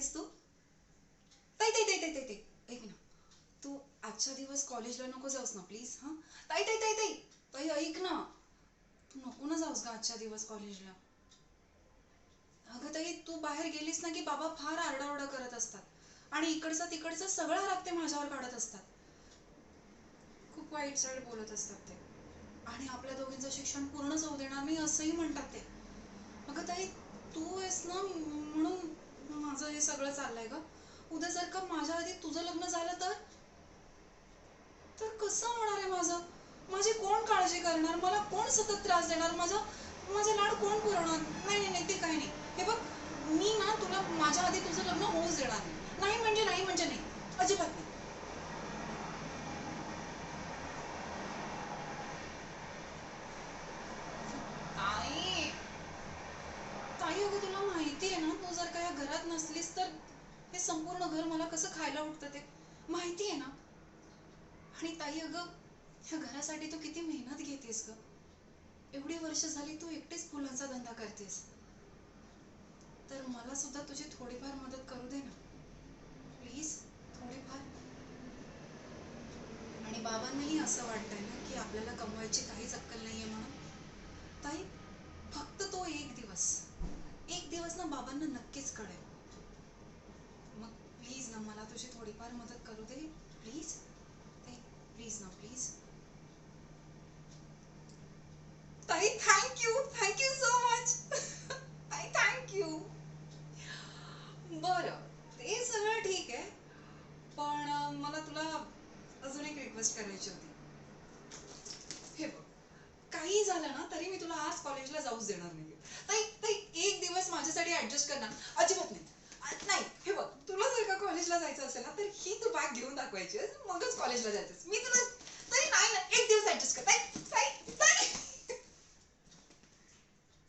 आहेस तू? ताई ताई ताई ताई ताई ताई, ऐक ना, तू आजच्या दिवस कॉलेजला नको जाऊस ना प्लीज. हा ताई ताई ताई ताई ताई, ऐक ना, तू नको ना जाऊस ग आजच्या दिवस कॉलेजला. अगं ताई, तू बाहेर गेलीस ना की बाबा फार आरडाओरडा करत असतात आणि इकडचं तिकडचं सगळं राग ते माझ्यावर काढत असतात. खूप वाईट साईड बोलत असतात ते आणि आपल्या दोघींचं शिक्षण पूर्णच होऊ देणार नाही असंही म्हणतात ते. अगं ताई, तू आहेस ना म्हणून माझं हे सगळं चाललंय ग. उद्या जर का माझ्या आधी तुझं लग्न झालं तर तर कसं होणार आहे माझं? माझी कोण काळजी करणार? मला कोण सतत त्रास देणार? माझे लाड कोण पुरवणार? नाही नाही नाही, ते काही नाही. हे बघ, मी ना तुला माझ्या आधी तुझं लग्न होऊच देणार नाही. नाही म्हणजे नाही म्हणजे नाही, अजिबात नाही. ताई ताई, अगं तुला माहिती आहे ना, तू जर का या घरात नसलीस तर हे संपूर्ण घर मला कसं खायला उठतं ते माहिती आहे ना. आणि ताई अगं, ह्या घरासाठी तू किती मेहनत घेतेस ग. एवढी वर्ष झाली तू एकटीच फुलांचा धंदा करतेस. तर मला सुद्धा तुझी थोडीफार मदत करू दे ना प्लीज, थोडीफार. आणि बाबांनाही असं वाटतंय ना की आपल्याला कमवायची काहीच अक्कल नाहीये म्हणून. ताई, फक्त तो एक दिवस ना बाबांना नक्कीच कळेल. मग प्लीज ना, मला तुझी थोडीफार मदत करू दे प्लीज. ताई प्लीज ना, प्लीज. ताई, थँक्यू सो मच. ताई थँक्यू. बरं, ते सगळं ठीक आहे, पण मला तुला अजून एक रिक्वेस्ट करायची होती. हे बघ, काही झालं ना तरी मी तुला आज कॉलेजला जाऊच देणार नाहीये. ताई ताई, एक दिवस माझ्यासाठी ऍडजस्ट कर ना. अजिबात नाही. नाही, हे बघ, तुला जर का कॉलेजला जायचं असेल ना तर ही तू बॅग घेऊन दाखवायची मगच कॉलेजला जायचं. मी तुला. ताई नाही ना, एक दिवस ऍडजस्ट कर ताई.